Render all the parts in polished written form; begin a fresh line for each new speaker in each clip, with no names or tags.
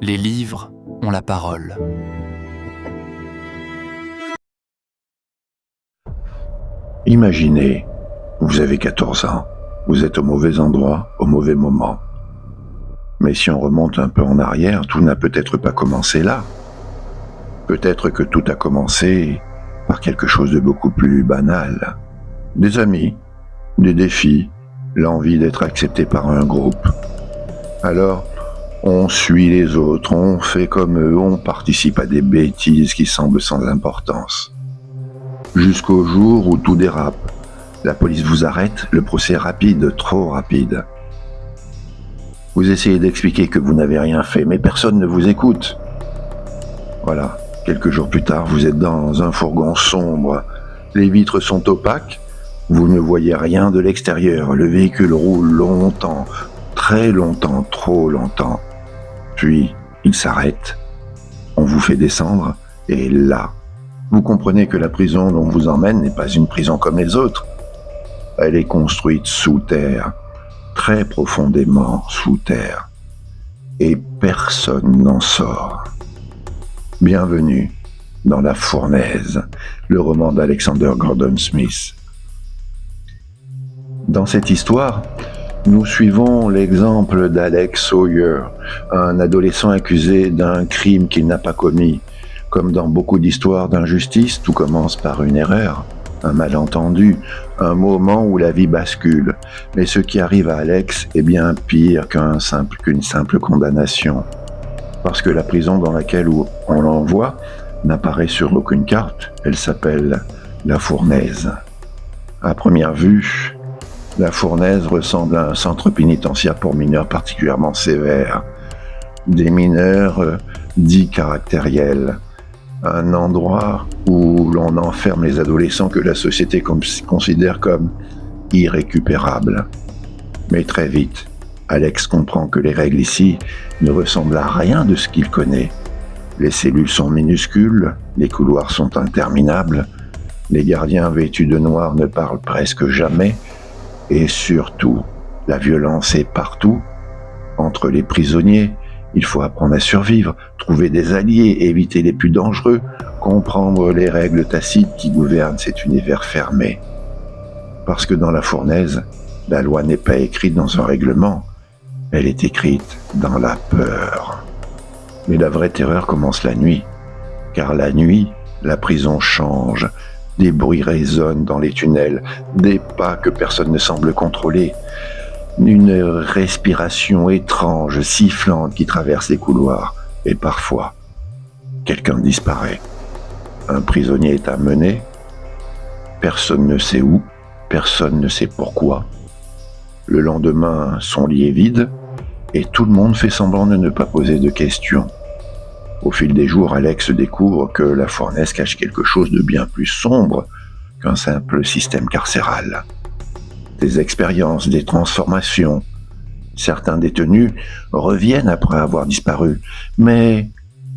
Les livres ont la parole.
Imaginez, vous avez 14 ans, vous êtes au mauvais endroit, au mauvais moment. Mais si on remonte un peu en arrière, tout n'a peut-être pas commencé là. Peut-être que tout a commencé par quelque chose de beaucoup plus banal. Des amis, des défis, l'envie d'être accepté par un groupe. Alors, on suit les autres, on fait comme eux, on participe à des bêtises qui semblent sans importance. Jusqu'au jour où tout dérape. La police vous arrête, le procès est rapide, trop rapide. Vous essayez d'expliquer que vous n'avez rien fait, mais personne ne vous écoute. Voilà, quelques jours plus tard, vous êtes dans un fourgon sombre. Les vitres sont opaques, vous ne voyez rien de l'extérieur. Le véhicule roule longtemps, très longtemps, trop longtemps. Puis, il s'arrête. On vous fait descendre, et là, vous comprenez que la prison dont on vous emmène n'est pas une prison comme les autres. Elle est construite sous terre, très profondément sous terre. Et personne n'en sort. Bienvenue dans La Fournaise, le roman d'Alexander Gordon Smith. Dans cette histoire, nous suivons l'exemple d'Alex Sawyer, un adolescent accusé d'un crime qu'il n'a pas commis. Comme dans beaucoup d'histoires d'injustice, tout commence par une erreur, un malentendu, un moment où la vie bascule. Mais ce qui arrive à Alex est bien pire qu'une simple condamnation. Parce que la prison dans laquelle on l'envoie n'apparaît sur aucune carte, elle s'appelle La Fournaise. À première vue, La Fournaise ressemble à un centre pénitentiaire pour mineurs particulièrement sévère. Des mineurs dits caractériels. Un endroit où l'on enferme les adolescents que la société considère comme irrécupérables. Mais très vite, Alex comprend que les règles ici ne ressemblent à rien de ce qu'il connaît. Les cellules sont minuscules, les couloirs sont interminables, les gardiens vêtus de noir ne parlent presque jamais, et surtout, la violence est partout. Entre les prisonniers, il faut apprendre à survivre, trouver des alliés, éviter les plus dangereux, comprendre les règles tacites qui gouvernent cet univers fermé. Parce que dans La Fournaise, la loi n'est pas écrite dans un règlement, elle est écrite dans la peur. Mais la vraie terreur commence la nuit, car la nuit, la prison change, des bruits résonnent dans les tunnels, des pas que personne ne semble contrôler, une respiration étrange, sifflante qui traverse les couloirs, et parfois, quelqu'un disparaît. Un prisonnier est amené, personne ne sait où, personne ne sait pourquoi. Le lendemain, son lit est vide, et tout le monde fait semblant de ne pas poser de questions. Au fil des jours, Alex découvre que La Fournaise cache quelque chose de bien plus sombre qu'un simple système carcéral. Des expériences, des transformations. Certains détenus reviennent après avoir disparu, mais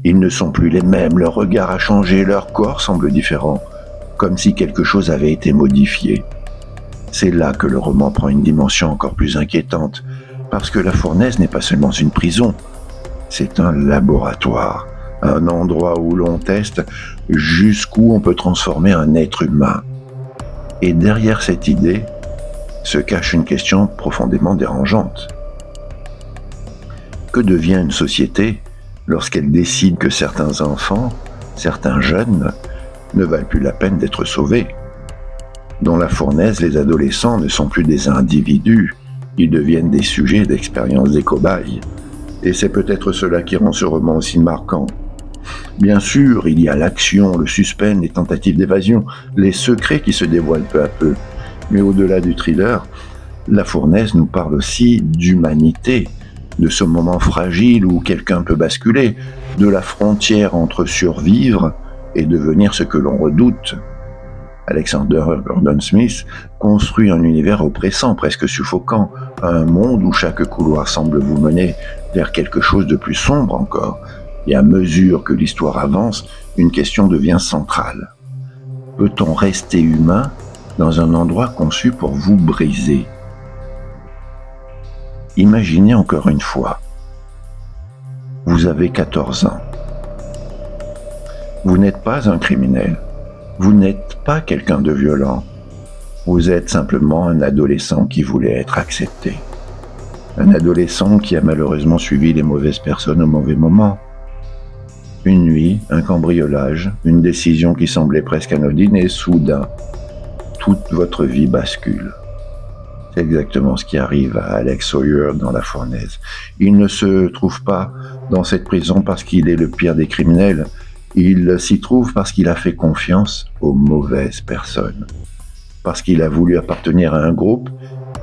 ils ne sont plus les mêmes, leur regard a changé, leur corps semble différent, comme si quelque chose avait été modifié. C'est là que le roman prend une dimension encore plus inquiétante, parce que La Fournaise n'est pas seulement une prison, c'est un laboratoire, un endroit où l'on teste jusqu'où on peut transformer un être humain. Et derrière cette idée, se cache une question profondément dérangeante. Que devient une société lorsqu'elle décide que certains enfants, certains jeunes, ne valent plus la peine d'être sauvés? Dans La Fournaise, les adolescents ne sont plus des individus, ils deviennent des sujets d'expérience, des cobayes. Et c'est peut-être cela qui rend ce roman aussi marquant. Bien sûr, il y a l'action, le suspense, les tentatives d'évasion, les secrets qui se dévoilent peu à peu. Mais au-delà du thriller, La Fournaise nous parle aussi d'humanité, de ce moment fragile où quelqu'un peut basculer, de la frontière entre survivre et devenir ce que l'on redoute. Alexander Gordon Smith construit un univers oppressant, presque suffocant, un monde où chaque couloir semble vous mener vers quelque chose de plus sombre encore. Et à mesure que l'histoire avance, une question devient centrale. Peut-on rester humain dans un endroit conçu pour vous briser? Imaginez encore une fois, vous avez 14 ans. Vous n'êtes pas un criminel. Vous n'êtes pas quelqu'un de violent. Vous êtes simplement un adolescent qui voulait être accepté. Un adolescent qui a malheureusement suivi les mauvaises personnes au mauvais moment. Une nuit, un cambriolage, une décision qui semblait presque anodine et soudain, toute votre vie bascule. C'est exactement ce qui arrive à Alex Sawyer dans La Fournaise. Il ne se trouve pas dans cette prison parce qu'il est le pire des criminels. Il s'y trouve parce qu'il a fait confiance aux mauvaises personnes. Parce qu'il a voulu appartenir à un groupe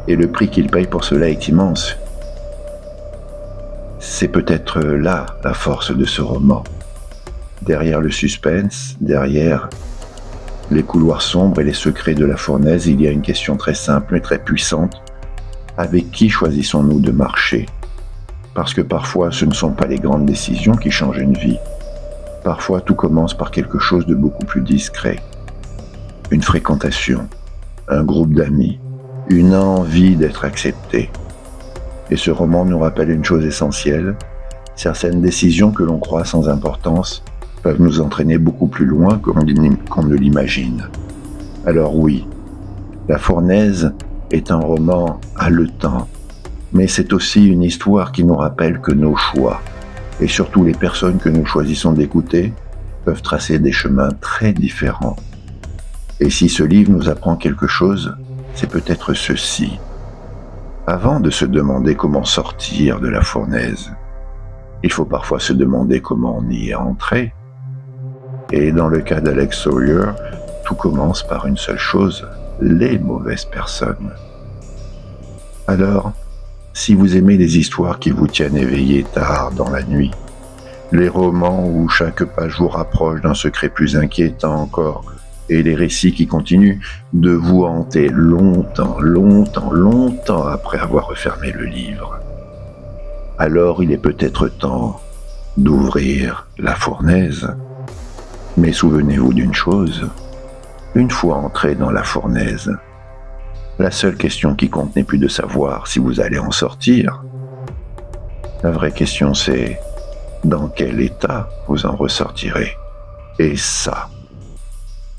et le prix qu'il paye pour cela est immense. C'est peut-être là la force de ce roman. Derrière le suspense, derrière les couloirs sombres et les secrets de La Fournaise, il y a une question très simple et très puissante. Avec qui choisissons-nous de marcher ? Parce que parfois, ce ne sont pas les grandes décisions qui changent une vie. Parfois, tout commence par quelque chose de beaucoup plus discret. Une fréquentation, un groupe d'amis, une envie d'être accepté. Et ce roman nous rappelle une chose essentielle. Certaines décisions que l'on croit sans importance peuvent nous entraîner beaucoup plus loin qu'on ne l'imagine. Alors oui, La Fournaise est un roman haletant, mais c'est aussi une histoire qui nous rappelle que nos choix, et surtout les personnes que nous choisissons d'écouter, peuvent tracer des chemins très différents. Et si ce livre nous apprend quelque chose, c'est peut-être ceci. Avant de se demander comment sortir de La Fournaise, il faut parfois se demander comment on y est entré. Et dans le cas d'Alex Sawyer, tout commence par une seule chose, les mauvaises personnes. Alors, si vous aimez les histoires qui vous tiennent éveillé tard dans la nuit, les romans où chaque page vous rapproche d'un secret plus inquiétant encore, et les récits qui continuent de vous hanter longtemps, longtemps, longtemps après avoir refermé le livre, alors il est peut-être temps d'ouvrir La Fournaise. Mais souvenez-vous d'une chose, une fois entré dans La Fournaise, la seule question qui compte n'est plus de savoir si vous allez en sortir. La vraie question c'est, dans quel état vous en ressortirez ? Et ça,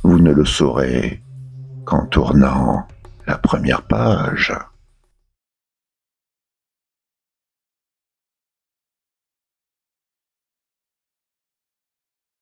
vous ne le saurez qu'en tournant la première page.